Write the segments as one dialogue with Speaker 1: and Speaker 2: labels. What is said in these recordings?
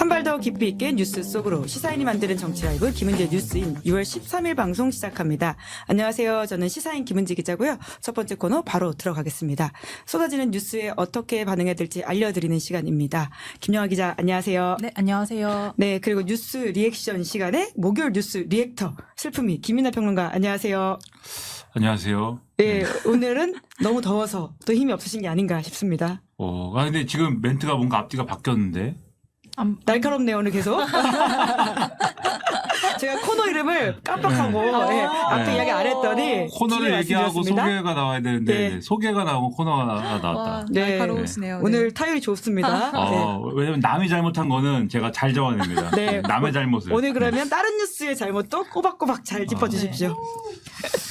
Speaker 1: 한 발 더 깊이 있게 뉴스 속으로 시사인이 만드는 정치 라이브 김은지의 뉴스인 6월 13일 방송 시작합니다. 안녕하세요. 저는 시사인 김은지 기자고요. 첫 번째 코너 바로 들어가겠습니다. 쏟아지는 뉴스에 어떻게 반응해야 될지 알려드리는 시간입니다. 김영하 기자 안녕하세요.
Speaker 2: 네, 안녕하세요.
Speaker 1: 네, 그리고 뉴스 리액션 시간에 목요일 뉴스 리액터 슬픔이 김민하 평론가 안녕하세요.
Speaker 3: 안녕하세요.
Speaker 1: 네, 오늘은 너무 더워서 또 힘이 없으신 게 아닌가 싶습니다.
Speaker 3: 근데 지금 멘트가 뭔가 앞뒤가 바뀌었는데.
Speaker 1: 날카롭네요, 오늘 계속. 제가 코너 이름을 깜빡하고 앞에 이야기 안 했더니
Speaker 3: 코너를 얘기하고
Speaker 1: 말씀드렸습니다.
Speaker 3: 소개가 나와야 되는데
Speaker 1: 네.
Speaker 3: 소개가 나오고 코너가 나왔다.
Speaker 2: 와,
Speaker 1: 네.
Speaker 2: 날카로우시네요.
Speaker 1: 오늘 타율이 좋습니다. 네.
Speaker 3: 왜냐면 남이 잘못한 거는 제가 잘 잡아냅니다.
Speaker 1: 네.
Speaker 3: 남의 잘못을.
Speaker 1: 오늘 그러면 다른 뉴스의 잘못도 꼬박꼬박 잘 짚어주십시오.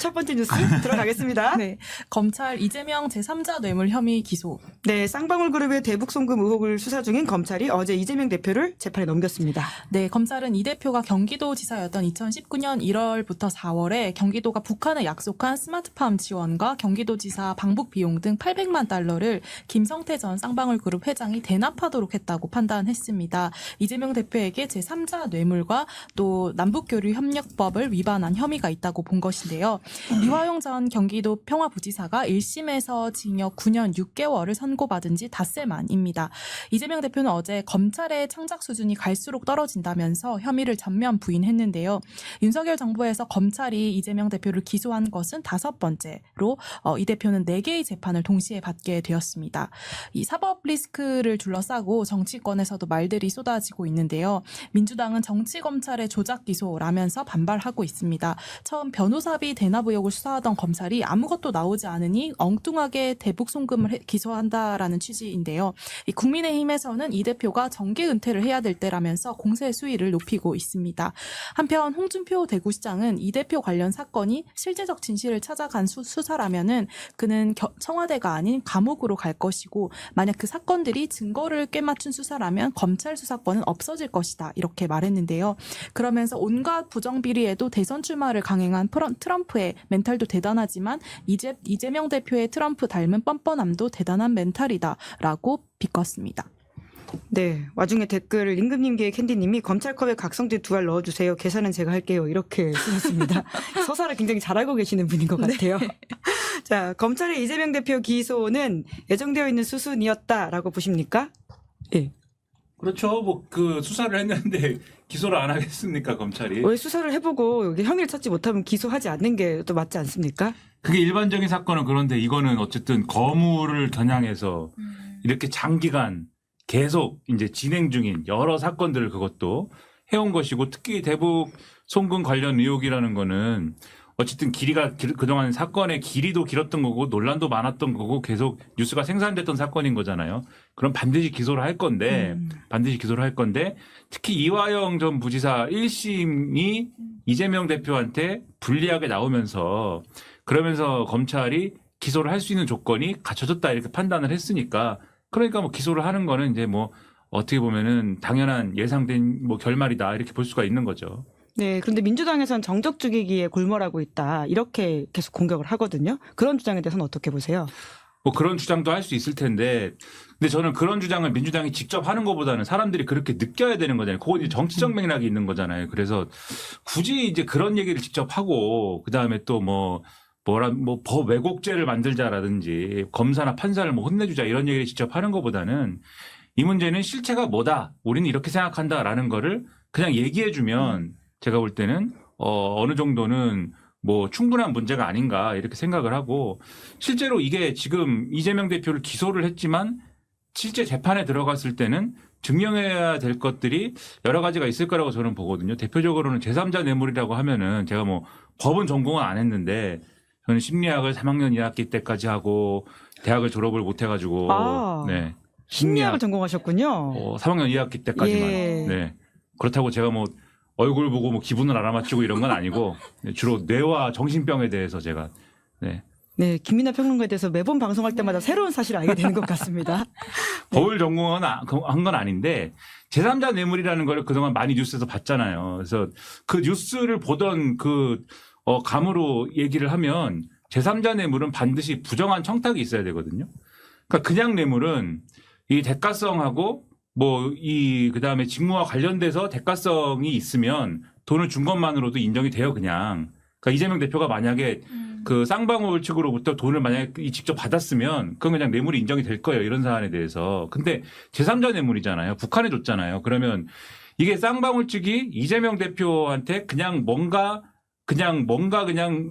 Speaker 1: 첫 번째 뉴스 들어가겠습니다.
Speaker 2: 네, 검찰 이재명 제3자 뇌물 혐의 기소.
Speaker 1: 네, 쌍방울그룹의 대북 송금 의혹을 수사 중인 검찰이 어제 이재명 대표를 재판에 넘겼습니다.
Speaker 2: 네, 검찰은 이 대표가 경기도지사였던 2019년 1월부터 4월에 경기도가 북한에 약속한 스마트팜 지원과 경기도지사 방북 비용 등 800만 달러를 김성태 전 쌍방울그룹 회장이 대납하도록 했다고 판단했습니다. 이재명 대표에게 제3자 뇌물과 또 남북교류협력법을 위반한 혐의가 있다고 본 것인데요. 이화영 전 경기도 평화부지사가 1심에서 징역 9년 6개월을 선고받은 지 닷새 만입니다. 이재명 대표는 어제 검찰의 창작 수준이 갈수록 떨어진다면서 혐의를 전면 부인했는데요. 윤석열 정부에서 검찰이 이재명 대표를 기소한 것은 5번째로 이 대표는 4개의 재판을 동시에 받게 되었습니다. 이 사법 리스크를 둘러싸고 정치권에서도 말들이 쏟아지고 있는데요. 민주당은 정치검찰의 조작 기소라면서 반발하고 있습니다. 처음 변호사비 대납 의혹을 수사하던 검찰이 아무것도 나오지 않으니 엉뚱하게 대북 송금을 기소한다라는 취지인데요. 이 국민의힘에서는 이 대표가 정계 은퇴를 해야 될 때라면서 공세 수위를 높이고 있습니다. 한편 홍준표 대구시장은 이 대표 관련 사건이 실제적 진실을 찾아간 수사라면은 그는 청와대가 아닌 감옥으로 갈 것이고 만약 그 사건들이 증거를 꿰맞춘 수사라면 검찰 수사권은 없어질 것이다 이렇게 말했는데요. 그러면서 온갖 부정비리에도 대선 출마를 강행한 트럼프의 멘탈도 대단하지만 이재명 대표의 트럼프 닮은 뻔뻔함도 대단한 멘탈이다라고 비꼈습니다.
Speaker 1: 네, 와중에 댓글을 임금님계의 캔디님이 검찰컵에 각성제 2알 넣어주세요. 계산은 제가 할게요. 이렇게 쓰셨습니다. 서사를 굉장히 잘 알고 계시는 분인 것 같아요. 자, 검찰의 이재명 대표 기소는 예정되어 있는 수순이었다라고 보십니까? 예.
Speaker 3: 그렇죠. 그 수사를 했는데 기소를 안 하겠습니까, 검찰이?
Speaker 1: 왜 수사를 해보고 여기 혐의를 찾지 못하면 기소하지 않는 게 또 맞지 않습니까?
Speaker 3: 그게 일반적인 사건은 그런데 이거는 어쨌든 거물을 겨냥해서 이렇게 장기간 계속 이제 진행 중인 여러 사건들을 그것도 해온 것이고 특히 대북 송금 관련 의혹이라는 거는 어쨌든 그동안 사건의 길이도 길었던 거고 논란도 많았던 거고 계속 뉴스가 생산됐던 사건인 거잖아요. 그럼 반드시 기소를 할 건데 특히 이화영 전 부지사 1심이 이재명 대표한테 불리하게 나오면서 그러면서 검찰이 기소를 할 수 있는 조건이 갖춰졌다 이렇게 판단을 했으니까 그러니까 뭐 기소를 하는 거는 이제 뭐 어떻게 보면은 당연한 예상된 뭐 결말이다 이렇게 볼 수가 있는 거죠.
Speaker 1: 네, 그런데 민주당에서는 정적 죽이기에 골몰하고 있다 이렇게 계속 공격을 하거든요. 그런 주장에 대해서는 어떻게 보세요?
Speaker 3: 뭐 그런 주장도 할 수 있을 텐데 근데 저는 그런 주장을 민주당이 직접 하는 것보다는 사람들이 그렇게 느껴야 되는 거잖아요. 그건 이제 정치적 맥락이 있는 거잖아요. 그래서 굳이 이제 그런 얘기를 직접 하고 그다음에 또 법 왜곡죄를 만들자라든지 검사나 판사를 뭐 혼내주자 이런 얘기를 직접 하는 것보다는 이 문제는 실체가 뭐다. 우리는 이렇게 생각한다라는 거를 그냥 얘기해주면 제가 볼 때는 어느 정도는 뭐 충분한 문제가 아닌가 이렇게 생각을 하고 실제로 이게 지금 이재명 대표를 기소를 했지만 실제 재판에 들어갔을 때는 증명해야 될 것들이 여러 가지가 있을 거라고 저는 보거든요. 대표적으로는 제3자 뇌물이라고 하면은 제가 뭐 법은 전공은 안 했는데 저는 심리학을 3학년 2학기 때까지 하고 대학을 졸업을 못 해가지고
Speaker 1: 네. 심리학을 전공하셨군요.
Speaker 3: 3학년 2학기 때까지만.
Speaker 1: 예.
Speaker 3: 네. 그렇다고 제가 뭐 얼굴 보고 뭐 기분을 알아맞히고 이런 건 아니고 주로 뇌와 정신병에 대해서 제가
Speaker 1: 네, 김민하 평론가에 대해서 매번 방송할 때마다 새로운 사실을 알게 되는 것 같습니다.
Speaker 3: 법을 전공한 건 아닌데 제3자 뇌물이라는 걸 그동안 많이 뉴스에서 봤잖아요. 그래서 그 뉴스를 보던 감으로 얘기를 하면 제3자 뇌물은 반드시 부정한 청탁이 있어야 되거든요. 그러니까 그냥 뇌물은 이 대가성하고 그다음에 직무와 관련돼서 대가성이 있으면 돈을 준 것만으로도 인정이 돼요, 그냥. 그러니까 이재명 대표가 만약에 그 쌍방울 측으로부터 돈을 만약에 직접 받았으면 그건 그냥 뇌물이 인정이 될 거예요, 이런 사안에 대해서. 근데 제3자 뇌물이잖아요. 북한에 줬잖아요. 그러면 이게 쌍방울 측이 이재명 대표한테 그냥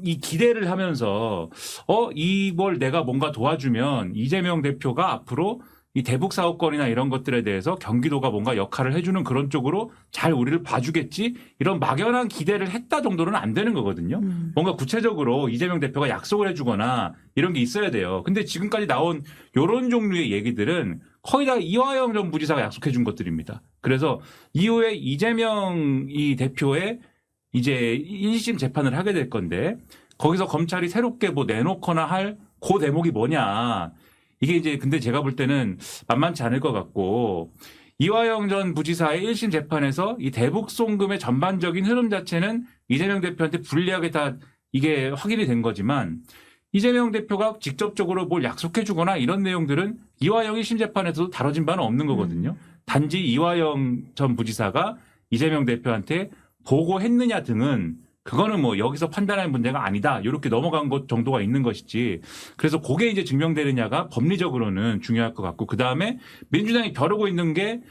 Speaker 3: 이 기대를 하면서 이걸 내가 뭔가 도와주면 이재명 대표가 앞으로 이 대북 사업권이나 이런 것들에 대해서 경기도가 뭔가 역할을 해주는 그런 쪽으로 잘 우리를 봐주겠지, 이런 막연한 기대를 했다 정도는 안 되는 거거든요. 뭔가 구체적으로 이재명 대표가 약속을 해주거나 이런 게 있어야 돼요. 근데 지금까지 나온 이런 종류의 얘기들은 거의 다 이화영 전 부지사가 약속해 준 것들입니다. 그래서 이후에 이재명 이 대표의 이제 1심 재판을 하게 될 건데, 거기서 검찰이 새롭게 뭐 내놓거나 할 그 대목이 뭐냐. 이게 이제 근데 제가 볼 때는 만만치 않을 것 같고, 이화영 전 부지사의 1심 재판에서 이 대북 송금의 전반적인 흐름 자체는 이재명 대표한테 불리하게 다 이게 확인이 된 거지만, 이재명 대표가 직접적으로 뭘 약속해 주거나 이런 내용들은 이화영 1심 재판에서도 다뤄진 바는 없는 거거든요. 단지 이화영 전 부지사가 이재명 대표한테 보고했느냐 등은 그거는 뭐 여기서 판단할 문제가 아니다, 이렇게 넘어간 것 정도가 있는 것이지. 그래서 그게 이제 증명되느냐가 법리적으로는 중요할 것 같고, 그 다음에 민주당이 벼르고 있는 게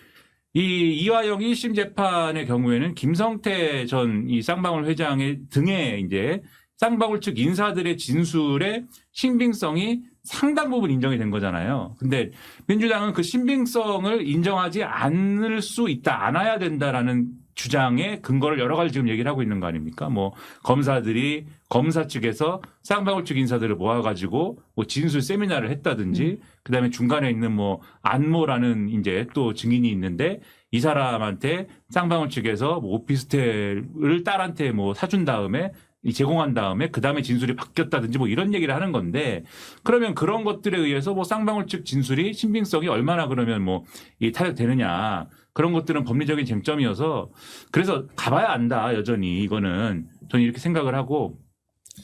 Speaker 3: 이 이화영 1심 재판의 경우에는 김성태 전 이 쌍방울 회장의 등에 이제 쌍방울 측 인사들의 진술의 신빙성이 상당 부분 인정이 된 거잖아요. 근데 민주당은 그 신빙성을 인정하지 않을 수 있다, 않아야 된다라는 주장의 근거를 여러 가지 지금 얘기를 하고 있는 거 아닙니까? 뭐 검사들이 검사 측에서 쌍방울 측 인사들을 모아가지고 뭐 진술 세미나를 했다든지, 그다음에 중간에 있는 뭐 안모라는 이제 또 증인이 있는데 이 사람한테 쌍방울 측에서 뭐 오피스텔을 딸한테 뭐 사준 다음에 제공한 다음에 그 다음에 진술이 바뀌었다든지 뭐 이런 얘기를 하는 건데, 그러면 그런 것들에 의해서 뭐 쌍방울 측 진술이 신빙성이 얼마나 그러면 뭐 이 타격되느냐, 그런 것들은 법리적인 쟁점이어서 그래서 가봐야 안다, 여전히. 이거는 저는 이렇게 생각을 하고,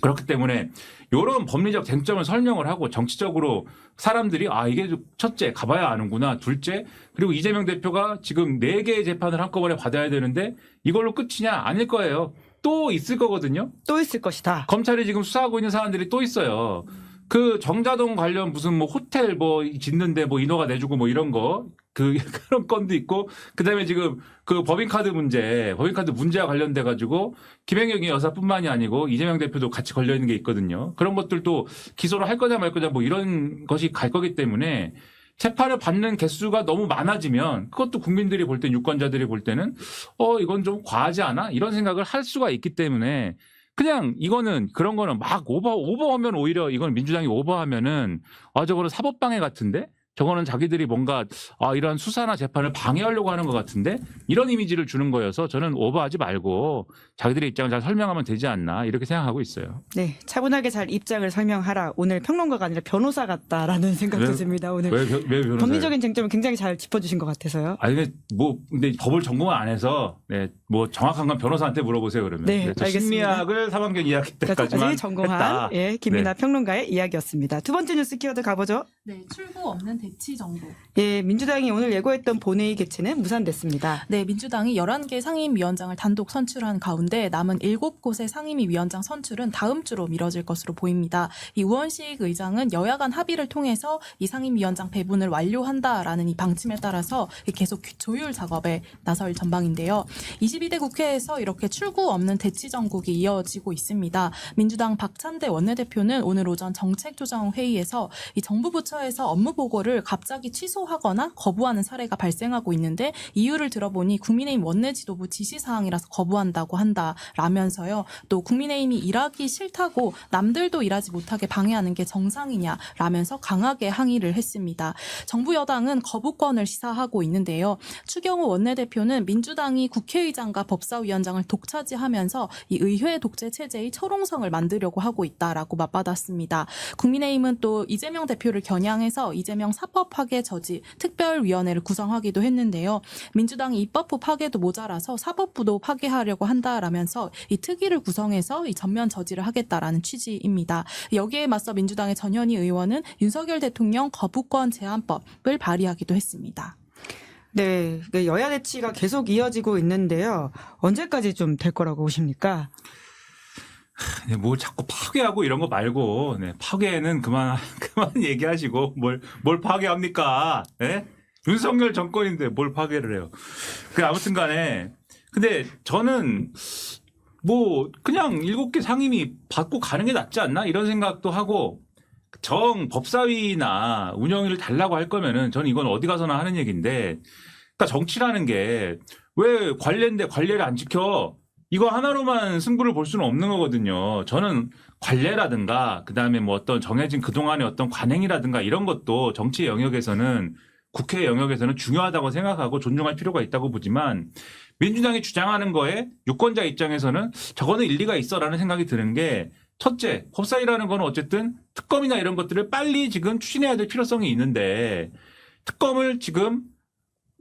Speaker 3: 그렇기 때문에 이런 법리적 쟁점을 설명을 하고 정치적으로 사람들이 이게 첫째 가봐야 아는구나, 둘째 그리고 이재명 대표가 지금 4개의 재판을 한꺼번에 받아야 되는데 이걸로 끝이냐, 아닐 거예요. 또 있을 거거든요.
Speaker 1: 또 있을 것이다.
Speaker 3: 검찰이 지금 수사하고 있는 사람들이 또 있어요. 그 정자동 관련 무슨 뭐 호텔 뭐 짓는데 뭐 인허가 내주고 뭐 이런 거, 그런 건도 있고, 그다음에 지금 그 법인카드 문제와 관련돼 가지고 김행영이 여사뿐만이 아니고 이재명 대표도 같이 걸려 있는 게 있거든요. 그런 것들도 기소를 할 거냐 말 거냐 뭐 이런 것이 갈 거기 때문에 재판을 받는 개수가 너무 많아지면 그것도 국민들이 볼 때, 유권자들이 볼 때는 이건 좀 과하지 않아? 이런 생각을 할 수가 있기 때문에 그냥 이거는 그런 거는 막 오버하면 오히려 이건 민주당이 오버하면은 저거는 사법방해 같은데? 저거는 자기들이 뭔가 이런 수사나 재판을 방해하려고 하는 것 같은데, 이런 이미지를 주는 거여서 저는 오버하지 말고 자기들의 입장을 잘 설명하면 되지 않나, 이렇게 생각하고 있어요.
Speaker 1: 네, 차분하게 잘 입장을 설명하라. 오늘 평론가가 아니라 변호사 같다라는 생각도 듭니다. 오늘
Speaker 3: 왜 변호사예요?
Speaker 1: 법리적인 쟁점을 굉장히 잘 짚어주신 것 같아서요.
Speaker 3: 근데 법을 전공을 안 해서 뭐 정확한 건 변호사한테 물어보세요, 그러면.
Speaker 1: 네,
Speaker 3: 저
Speaker 1: 알겠습니다.
Speaker 3: 심리학을 3학년 2학기 때까지만
Speaker 1: 전공한
Speaker 3: 했다.
Speaker 1: 김민아 평론가의 이야기였습니다. 두 번째 뉴스 키워드 가보죠.
Speaker 2: 네, 출구 없는 대치 정부.
Speaker 1: 예, 민주당이 오늘 예고했던 본회의 개최는 무산됐습니다.
Speaker 2: 네, 민주당이 11개 상임위원장을 단독 선출한 가운데 남은 7곳의 상임위원장 선출은 다음 주로 미뤄질 것으로 보입니다. 이 우원식 의장은 여야 간 합의를 통해서 이 상임위원장 배분을 완료한다라는 이 방침에 따라서 계속 조율 작업에 나설 전방인데요. 22대 국회에서 이렇게 출구 없는 대치 정국이 이어지고 있습니다. 민주당 박찬대 원내대표는 오늘 오전 정책조정회의에서 이 정부 부처에서 업무 보고를 갑자기 취소하거나 거부하는 사례가 발생하고 있는데, 이유를 들어보니 국민의힘 원내 지도부 지시사항이라서 거부한다고 한다라면서요. 또 국민의힘이 일하기 싫다고 남들도 일하지 못하게 방해하는 게 정상이냐라면서 강하게 항의를 했습니다. 정부 여당은 거부권을 시사하고 있는데요. 추경호 원내대표는 민주당이 국회의장과 법사위원장을 독차지하면서 이 의회 독재 체제의 철옹성을 만들려고 하고 있다라고 맞받았습니다. 국민의힘은 또 이재명 대표를 겨냥해서 이재명 사법 파괴 저지 특별위원회를 구성하기도 했는데요. 민주당이 입법부 파괴도 모자라서 사법부도 파괴하려고 한다라면서 이 특위를 구성해서 이 전면 저지를 하겠다라는 취지입니다. 여기에 맞서 민주당의 전현희 의원은 윤석열 대통령 거부권 제한법을 발의하기도 했습니다.
Speaker 1: 네, 여야 대치가 계속 이어지고 있는데요. 언제까지 좀 될 거라고 보십니까?
Speaker 3: 네, 뭐 자꾸 파괴하고 이런 거 말고, 네, 파괴는 그만 얘기하시고, 뭘 파괴합니까? 예? 윤석열 정권인데 뭘 파괴를 해요. 아무튼 간에, 근데 저는 뭐 그냥 7개 상임위 받고 가는 게 낫지 않나? 이런 생각도 하고, 법사위나 운영위를 달라고 할 거면은 저는 이건 어디 가서나 하는 얘기인데, 그러니까 정치라는 게 왜 관례인데 관례를 안 지켜? 이거 하나로만 승부를 볼 수는 없는 거거든요. 저는 관례라든가 그다음에 뭐 어떤 정해진 그동안의 어떤 관행이라든가 이런 것도 정치 영역에서는 국회 영역에서는 중요하다고 생각하고 존중할 필요가 있다고 보지만 민주당이 주장하는 거에 유권자 입장에서는 저거는 일리가 있어라는 생각이 드는 게 첫째, 법사위라는 거는 어쨌든 특검이나 이런 것들을 빨리 지금 추진해야 될 필요성이 있는데 특검을 지금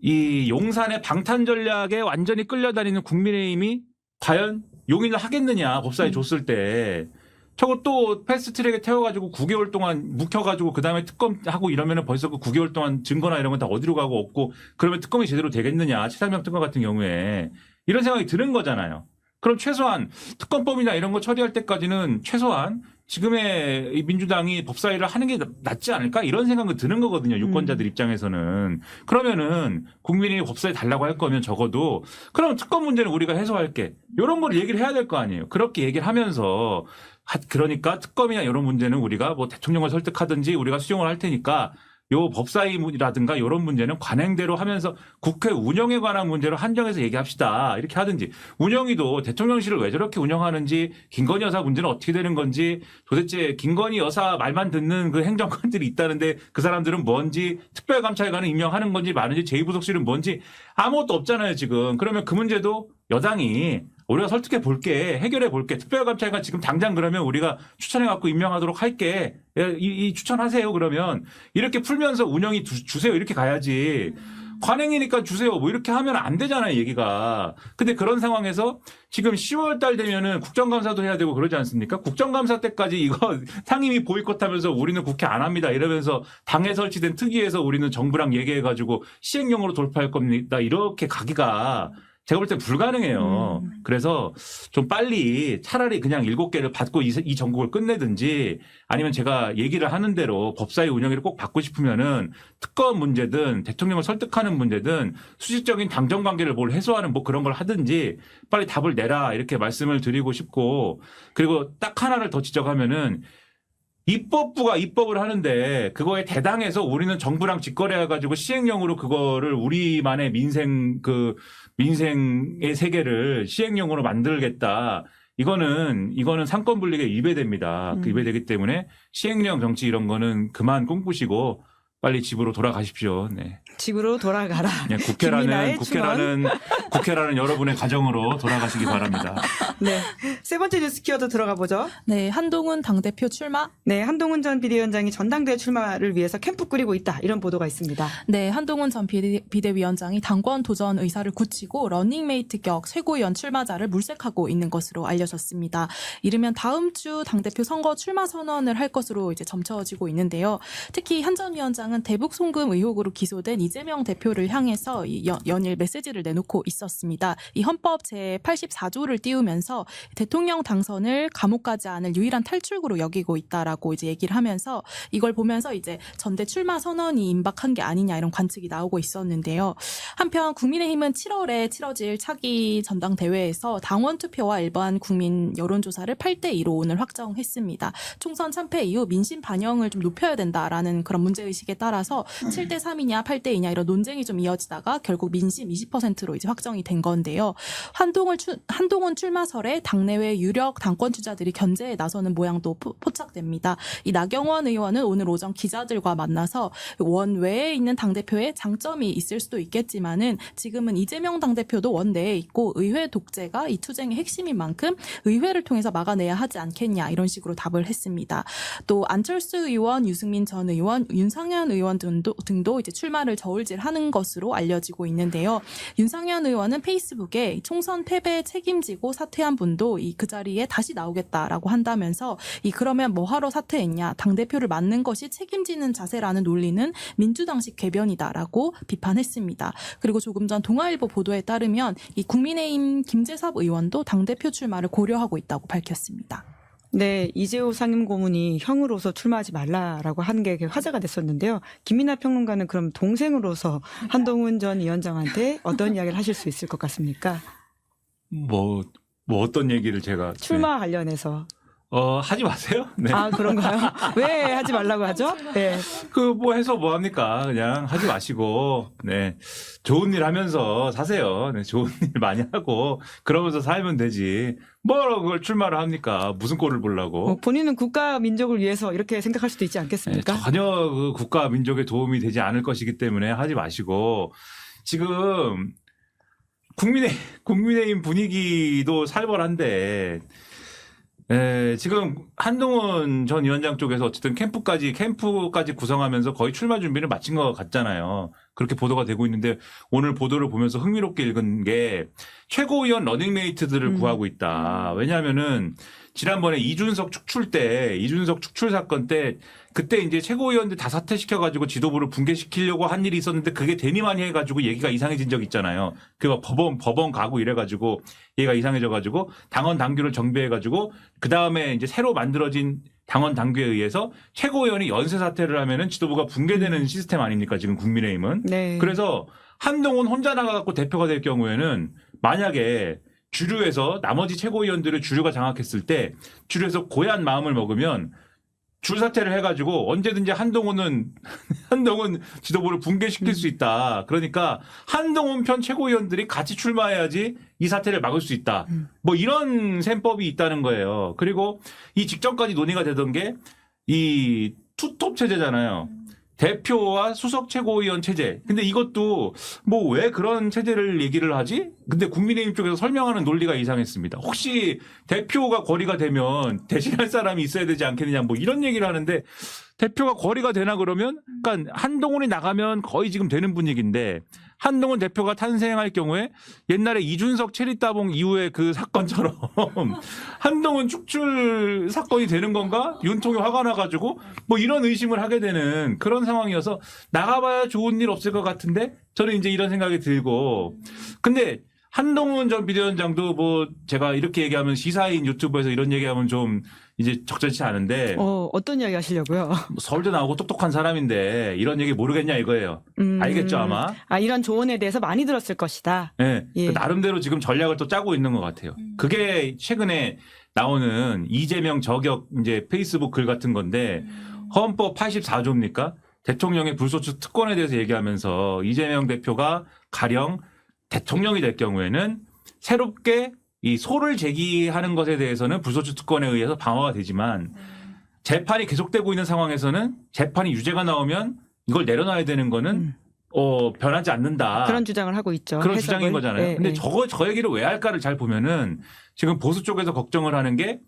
Speaker 3: 이 용산의 방탄 전략에 완전히 끌려다니는 국민의힘이 과연 용인을 하겠느냐, 법사위 줬을 때. 저거 또 패스트트랙에 태워가지고 9개월 동안 묵혀가지고 그 다음에 특검하고 이러면은 벌써 그 9개월 동안 증거나 이런 건 다 어디로 가고 없고 그러면 특검이 제대로 되겠느냐, 최상병 특검 같은 경우에. 이런 생각이 드는 거잖아요. 그럼 최소한 특검법이나 이런 거 처리할 때까지는 최소한 지금의 이 민주당이 법사위를 하는 게 낫지 않을까? 이런 생각이 드는 거거든요. 유권자들 입장에서는. 그러면은 국민이 법사위 달라고 할 거면 적어도 그럼 특검 문제는 우리가 해소할게. 이런 걸 얘기를 해야 될 거 아니에요. 그렇게 얘기를 하면서 그러니까 특검이나 이런 문제는 우리가 뭐 대통령을 설득하든지 우리가 수용을 할 테니까 요 법사위라든가 이런 문제는 관행대로 하면서 국회 운영에 관한 문제로 한정해서 얘기합시다. 이렇게 하든지. 운영위도 대통령실을 왜 저렇게 운영하는지, 김건희 여사 문제는 어떻게 되는 건지, 도대체 김건희 여사 말만 듣는 그 행정관들이 있다는데 그 사람들은 뭔지, 특별감찰관을 임명하는 건지 많은지, 제2부속실은 뭔지 아무것도 없잖아요, 지금. 그러면 그 문제도 여당이 우리가 설득해 볼게, 해결해 볼게. 특별감찰관 지금 당장 그러면 우리가 추천해 갖고 임명하도록 할게. 이 추천하세요. 그러면 이렇게 풀면서 운영이 주세요. 이렇게 가야지. 관행이니까 주세요. 뭐 이렇게 하면 안 되잖아요, 얘기가. 근데 그런 상황에서 지금 10월 달 되면은 국정감사도 해야 되고 그러지 않습니까? 국정감사 때까지 이거 상임위 보이콧하면서 우리는 국회 안 합니다. 이러면서 당에 설치된 특위에서 우리는 정부랑 얘기해가지고 시행령으로 돌파할 겁니다. 이렇게 가기가 제가 볼 때 불가능해요. 그래서 좀 빨리 차라리 그냥 7개를 받고 이 전국을 끝내든지 아니면 제가 얘기를 하는 대로 법사위 운영위를 꼭 받고 싶으면은 특검 문제든 대통령을 설득하는 문제든 수직적인 당정 관계를 뭘 해소하는 뭐 그런 걸 하든지 빨리 답을 내라 이렇게 말씀을 드리고 싶고 그리고 딱 하나를 더 지적하면은 입법부가 입법을 하는데 그거에 대당해서 우리는 정부랑 직거래해가지고 시행령으로 그거를 우리만의 민생의 세계를 시행령으로 만들겠다. 이거는 상권 분립에 위배됩니다. 위배되기 때문에 시행령 정치 이런 거는 그만 꿈꾸시고 빨리 집으로 돌아가십시오. 네.
Speaker 1: 집으로 돌아가라.
Speaker 3: 네, 국회라는 여러분의 가정으로 돌아가시기 바랍니다.
Speaker 1: 네. 세 번째 뉴스 키워드 들어가 보죠.
Speaker 2: 네, 한동훈 당대표 출마.
Speaker 1: 네, 한동훈 전 비대위원장이 전당대회 출마를 위해서 캠프 꾸리고 있다. 이런 보도가 있습니다.
Speaker 2: 네, 한동훈 전 비대위원장이 당권 도전 의사를 굳히고 러닝메이트 격 최고위원 출마자를 물색하고 있는 것으로 알려졌습니다. 이르면 다음 주 당대표 선거 출마 선언을 할 것으로 이제 점쳐지고 있는데요. 특히 한 전 위원장은 대북 송금 의혹으로 기소된 이재명 대표를 향해서 연일 메시지를 내놓고 있었습니다. 이 헌법 제84조를 띄우면서 대통령 당선을 감옥 가지 않을 유일한 탈출구로 여기고 있다라고 이제 얘기를 하면서 이걸 보면서 이제 전대 출마 선언이 임박한 게 아니냐 이런 관측이 나오고 있었는데요. 한편 국민의힘은 7월에 치러질 차기 전당대회에서 당원 투표와 일반 국민 여론조사를 8대2로 오늘 확정했습니다. 총선 참패 이후 민심 반영을 좀 높여야 된다라는 그런 문제의식에 따라서 7대3이냐 8대2냐 이런 논쟁이 좀 이어지다가 결국 민심 20%로 이제 확정이 된 건데요. 한동훈 출마설에 당내외 유력 당권 주자들이 견제에 나서는 모양도 포착됩니다. 이 나경원 의원은 오늘 오전 기자들과 만나서 원외에 있는 당대표에 장점이 있을 수도 있겠지만은 지금은 이재명 당대표도 원내에 있고 의회 독재가 이 투쟁의 핵심인 만큼 의회를 통해서 막아내야 하지 않겠냐 이런 식으로 답을 했습니다. 또 안철수 의원, 유승민 전 의원, 윤상현 의원 등도 이제 출마를 저울질하는 것으로 알려지고 있는데요. 윤상현 의원은 페이스북에 총선 패배 책임지고 사퇴한 분도 그 자리에 다시 나오겠다라고 한다면서 그러면 뭐하러 사퇴했냐, 당대표를 맡는 것이 책임지는 자세라는 논리는 민주당식 궤변이다라고 비판했습니다. 그리고 조금 전 동아일보 보도에 따르면 이 국민의힘 김재섭 의원도 당대표 출마를 고려하고 있다고 밝혔습니다.
Speaker 1: 네, 이재호 상임고문이 형으로서 출마하지 말라라고 한 게 화제가 됐었는데요. 김민하 평론가는 그럼 동생으로서 한동훈 전 위원장한테 어떤 이야기를 하실 수 있을 것 같습니까?
Speaker 3: 뭐 어떤 얘기를 제가
Speaker 1: 출마 관련해서.
Speaker 3: 하지 마세요. 네.
Speaker 1: 아, 그런가요? 왜 하지 말라고 하죠? 네.
Speaker 3: 해서 뭐 합니까? 그냥 하지 마시고, 네. 좋은 일 하면서 사세요. 네. 좋은 일 많이 하고, 그러면서 살면 되지. 뭐라고 그걸 출마를 합니까? 무슨 꼴을 보려고.
Speaker 1: 본인은 국가 민족을 위해서 이렇게 생각할 수도 있지 않겠습니까?
Speaker 3: 네, 전혀 그 국가 민족에 도움이 되지 않을 것이기 때문에 하지 마시고, 지금, 국민의힘 분위기도 살벌한데, 지금 한동훈 전 위원장 쪽에서 어쨌든 캠프까지 구성하면서 거의 출마 준비를 마친 것 같잖아요. 그렇게 보도가 되고 있는데 오늘 보도를 보면서 흥미롭게 읽은 게 최고위원 러닝메이트들을 구하고 있다. 왜냐하면은 지난번에 이준석 축출 사건 때 그때 이제 최고위원들 다 사퇴시켜가지고 지도부를 붕괴시키려고 한 일이 있었는데 그게 되니만이 해가지고 얘기가 이상해진 적 있잖아요. 그 법원 가고 이래가지고 얘가 이상해져가지고 당원 당규를 정비해가지고 그 다음에 이제 새로 만들어진 당원 당규에 의해서 최고위원이 연쇄 사퇴를 하면은 지도부가 붕괴되는 시스템 아닙니까 지금 국민의힘은.
Speaker 1: 네.
Speaker 3: 그래서 한동훈 혼자 나가갖고 대표가 될 경우에는 만약에 주류에서 나머지 최고위원들을 주류가 장악했을 때 주류에서 고얀 마음을 먹으면 줄사퇴를 해가지고 언제든지 한동훈 지도부를 붕괴시킬 수 있다. 그러니까 한동훈 편 최고위원들이 같이 출마해야지 이 사태를 막을 수 있다. 뭐 이런 셈법이 있다는 거예요. 그리고 이 직전까지 논의가 되던 게 이 투톱 체제잖아요. 대표와 수석 최고위원 체제. 근데 이것도 뭐 왜 그런 체제를 얘기를 하지? 근데 국민의힘 쪽에서 설명하는 논리가 이상했습니다. 혹시 대표가 거리가 되면 대신할 사람이 있어야 되지 않겠느냐 뭐 이런 얘기를 하는데 대표가 거리가 되나 그러면 그러니까 한동훈이 나가면 거의 지금 되는 분위기인데 한동훈 대표가 탄생할 경우에 옛날에 이준석 체리따봉 이후에 그 사건처럼 한동훈 축출 사건이 되는 건가? 윤통이 화가 나가지고 뭐 이런 의심을 하게 되는 그런 상황이어서 나가봐야 좋은 일 없을 것 같은데 저는 이제 이런 생각이 들고 근데 한동훈 전 비대위원장도 뭐 제가 이렇게 얘기하면 시사인 유튜브에서 이런 얘기하면 좀 이제 적절치 않은데
Speaker 1: 어떤 이야기 하시려고요?
Speaker 3: 서울대 나오고 똑똑한 사람인데 이런 얘기 모르겠냐 이거예요. 알겠죠 아마.
Speaker 1: 이런 조언에 대해서 많이 들었을 것이다.
Speaker 3: 네,
Speaker 1: 예.
Speaker 3: 나름대로 지금 전략을 또 짜고 있는 것 같아요. 그게 최근에 나오는 이재명 저격 이제 페이스북 글 같은 건데 헌법 84조입니까? 대통령의 불소추 특권에 대해서 얘기하면서 이재명 대표가 가령 대통령이 될 경우에는 새롭게 이 소를 제기하는 것에 대해서는 불소추 특권에 의해서 방어가 되지만 재판이 계속되고 있는 상황에서는 재판이 유죄가 나오면 이걸 내려놔야 되는 거는 변하지 않는다.
Speaker 1: 그런 주장을 하고 있죠.
Speaker 3: 그런
Speaker 1: 해석을.
Speaker 3: 주장인 거잖아요.
Speaker 1: 네,
Speaker 3: 근데
Speaker 1: 네.
Speaker 3: 저 얘기를 왜 할까를 잘 보면은 지금 보수 쪽에서 걱정을 하는 게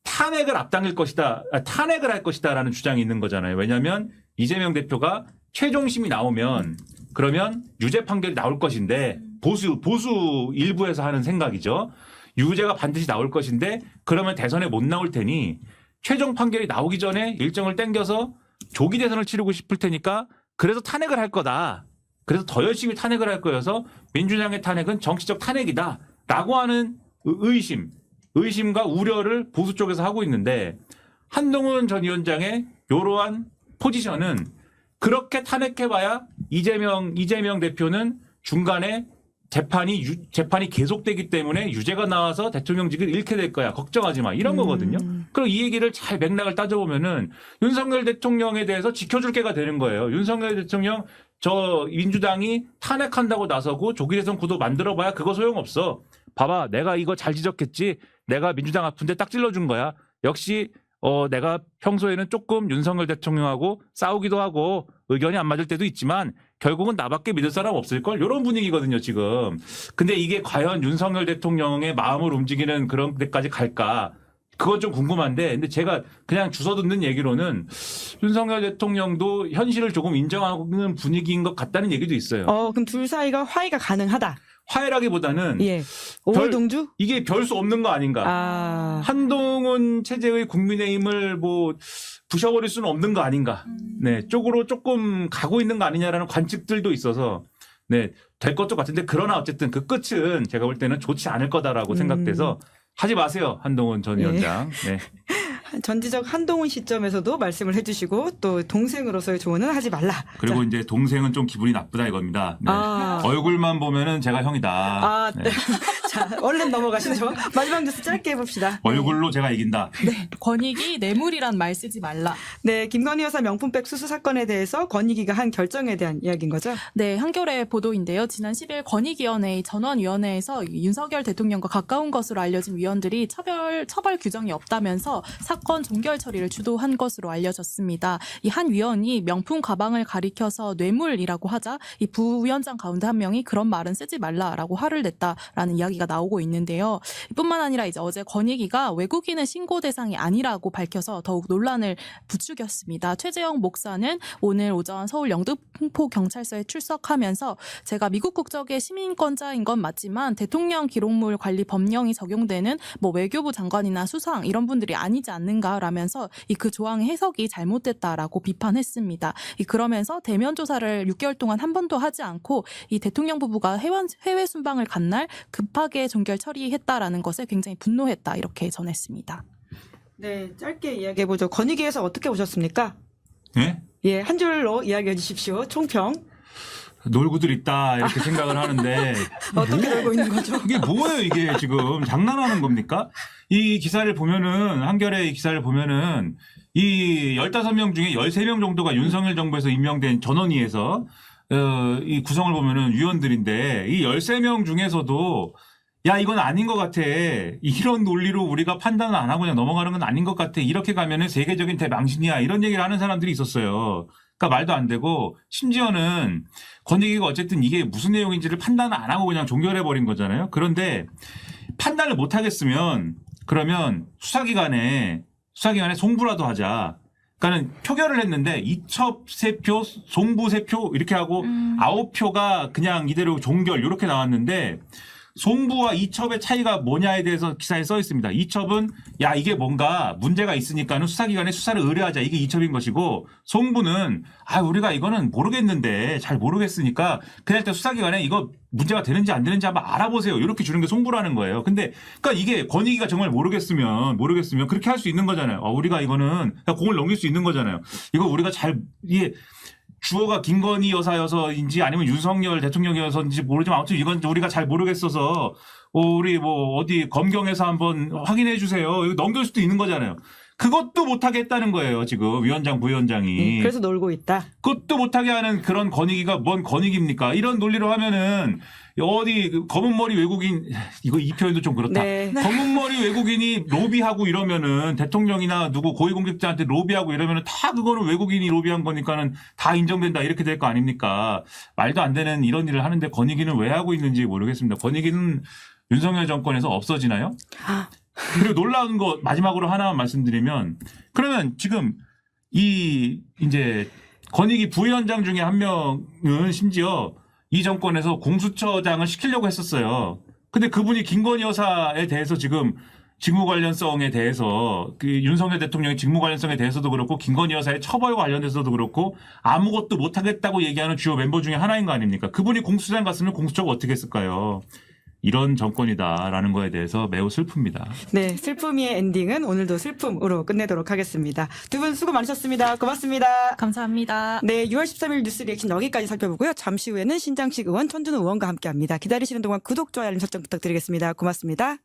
Speaker 3: 탄핵을 앞당길 것이다. 탄핵을 할 것이다라는 주장이 있는 거잖아요. 왜냐하면 이재명 대표가 최종심이 나오면 그러면 유죄 판결이 나올 것인데 보수 일부에서 하는 생각이죠. 유죄가 반드시 나올 것인데 그러면 대선에 못 나올 테니 최종 판결이 나오기 전에 일정을 땡겨서 조기 대선을 치르고 싶을 테니까 그래서 탄핵을 할 거다. 그래서 더 열심히 탄핵을 할 거여서 민주당의 탄핵은 정치적 탄핵이다. 라고 하는 의심과 우려를 보수 쪽에서 하고 있는데 한동훈 전 위원장의 이러한 포지션은 그렇게 탄핵해봐야 이재명 대표는 중간에 재판이 계속되기 때문에 유죄가 나와서 대통령직을 잃게 될 거야. 걱정하지 마. 이런 거거든요. 그리고 이 얘기를 잘 맥락을 따져보면은 윤석열 대통령에 대해서 지켜줄 게가 되는 거예요. 윤석열 대통령 저 민주당이 탄핵한다고 나서고 조기 대선 구도 만들어봐야 그거 소용없어. 봐봐. 내가 이거 잘 지적했지. 내가 민주당 아픈데 딱 찔러준 거야. 역시 내가 평소에는 조금 윤석열 대통령하고 싸우기도 하고 의견이 안 맞을 때도 있지만 결국은 나밖에 믿을 사람 없을걸? 이런 분위기거든요, 지금. 근데 이게 과연 윤석열 대통령의 마음을 움직이는 그런 데까지 갈까? 그건 좀 궁금한데, 근데 제가 그냥 주워 듣는 얘기로는 윤석열 대통령도 현실을 조금 인정하는 분위기인 것 같다는 얘기도 있어요.
Speaker 1: 그럼 둘 사이가 화해가 가능하다.
Speaker 3: 화해라기보다는
Speaker 1: 예. 5월 동주?
Speaker 3: 이게 별 수 없는 거 아닌가. 한동훈 체제의 국민의힘을 뭐 부셔버릴 수는 없는 거 아닌가. 네, 쪽으로 조금 가고 있는 거 아니냐라는 관측들도 있어서 네, 될 것도 같은데 그러나 어쨌든 그 끝은 제가 볼 때는 좋지 않을 거다라고 생각돼서 하지 마세요. 한동훈 전 위원장. 네.
Speaker 1: 전지적 한동훈 시점에서도 말씀을 해주시고 또 동생으로서의 조언은 하지 말라.
Speaker 3: 그리고 이제 동생은 좀 기분이 나쁘다 이겁니다. 네. 얼굴만 보면은 제가 형이다.
Speaker 1: 네. 자, 얼른 넘어가시죠. 마지막 뉴스 짧게 해봅시다.
Speaker 3: 얼굴로 제가 이긴다.
Speaker 2: 네. 권익위 뇌물이란 말 쓰지 말라.
Speaker 1: 네, 김건희 여사 명품백 수수 사건에 대해서 권익위가 한 결정에 대한 이야기인 거죠?
Speaker 2: 네, 한겨레 보도인데요. 지난 10일 권익위원회 전원위원회에서 윤석열 대통령과 가까운 것으로 알려진 위원들이 처벌 규정이 없다면서 사건 종결 처리를 주도한 것으로 알려졌습니다. 이 한 위원이 명품 가방을 가리켜서 뇌물이라고 하자 이 부위원장 가운데 한 명이 그런 말은 쓰지 말라라고 화를 냈다라는 이야기가 나오고 있는데요. 뿐만 아니라 이제 어제 권익위가 외국인은 신고 대상이 아니라고 밝혀서 더욱 논란을 부추겼습니다. 최재형 목사는 오늘 오전 서울 영등포 경찰서에 출석하면서 제가 미국 국적의 시민권자인 건 맞지만 대통령 기록물 관리 법령이 적용되는 뭐 외교부 장관이나 수상 이런 분들이 아니지 않는가라면서 그 조항의 해석이 잘못됐다라고 비판했습니다. 그러면서 대면 조사를 6개월 동안 한 번도 하지 않고 이 대통령 부부가 해외 순방을 간 날 급하게 종결 처리했다라는 것에 굉장히 분노했다 이렇게 전했습니다.
Speaker 1: 네, 짧게 이야기해보죠. 권익위에서 어떻게 보셨습니까?
Speaker 3: 네?
Speaker 1: 예, 한 줄로 이야기해 주십시오. 총평.
Speaker 3: 놀고들 있다 이렇게 생각을 하는데
Speaker 1: 어떻게 놀고 있는 거죠?
Speaker 3: 이게 뭐예요 이게 지금 장난하는 겁니까? 이 기사를 보면은 한겨레 이 기사를 보면은 이 15명 중에 13명 정도가 윤석열 정부에서 임명된 전원위에서 이 구성을 보면은 위원들인데 이 13명 중에서도 야 이건 아닌 것 같아. 이런 논리로 우리가 판단을 안 하고 그냥 넘어가는 건 아닌 것 같아. 이렇게 가면은 세계적인 대망신이야. 이런 얘기를 하는 사람들이 있었어요. 그러니까 말도 안 되고 심지어는 권익위가 어쨌든 이게 무슨 내용인지를 판단을 안 하고 그냥 종결해버린 거잖아요. 그런데 판단을 못 하겠으면 그러면 수사기관에 송부라도 하자. 그러니까는 표결을 했는데 이첩 3표, 송부 3표 이렇게 하고 9표가 그냥 이대로 종결 이렇게 나왔는데 송부와 이첩의 차이가 뭐냐에 대해서 기사에 써 있습니다. 이첩은 야 이게 뭔가 문제가 있으니까는 수사기관에 수사를 의뢰하자 이게 이첩인 것이고 송부는 우리가 이거는 모르겠는데 잘 모르겠으니까 그냥 일단 수사기관에 이거 문제가 되는지 안 되는지 한번 알아보세요. 이렇게 주는 게 송부라는 거예요. 근데 그러니까 이게 권익위가 정말 모르겠으면 그렇게 할 수 있는 거잖아요. 우리가 이거는 그냥 공을 넘길 수 있는 거잖아요. 이거 우리가 이게 주어가 김건희 여사여서인지 아니면 윤석열 대통령이어서인지 모르지만 아무튼 이건 우리가 잘 모르겠어서 우리 뭐 어디 검경에서 한번 확인해 주세요. 이거 넘길 수도 있는 거잖아요. 그것도 못하게 했다는 거예요. 지금 위원장 부위원장이.
Speaker 1: 그래서 놀고 있다.
Speaker 3: 그것도 못하게 하는 그런 권익위가 뭔 권익입니까? 이런 논리로 하면은 어디 검은 머리 외국인 이거 이 표현도 좀 그렇다.
Speaker 1: 네.
Speaker 3: 검은 머리 외국인이 로비하고 이러면은 대통령이나 누구 고위공직자한테 로비하고 이러면은 다 그거는 외국인이 로비한 거니까는 다 인정된다 이렇게 될 거 아닙니까? 말도 안 되는 이런 일을 하는데 권익위는 왜 하고 있는지 모르겠습니다. 권익위는 윤석열 정권에서 없어지나요? 그리고 놀라운 거 마지막으로 하나만 말씀드리면 그러면 지금 이제 권익위 부위원장 중에 한 명은 심지어 이 정권에서 공수처장을 시키려고 했었어요. 근데 그분이 김건희 여사에 대해서 지금 직무 관련성에 대해서 그 윤석열 대통령의 직무 관련성에 대해서도 그렇고 김건희 여사의 처벌과 관련해서도 그렇고 아무것도 못하겠다고 얘기하는 주요 멤버 중에 하나인 거 아닙니까? 그분이 공수처장 갔으면 공수처가 어떻게 했을까요? 이런 정권이다라는 거에 대해서 매우 슬픕니다.
Speaker 1: 네, 슬픔이의 엔딩은 오늘도 슬픔으로 끝내도록 하겠습니다. 두 분 수고 많으셨습니다. 고맙습니다.
Speaker 2: 감사합니다.
Speaker 1: 네, 6월 13일 뉴스 리액션 여기까지 살펴보고요. 잠시 후에는 신장식 의원, 천준우 의원과 함께합니다. 기다리시는 동안 구독, 좋아요, 알림 설정 부탁드리겠습니다. 고맙습니다.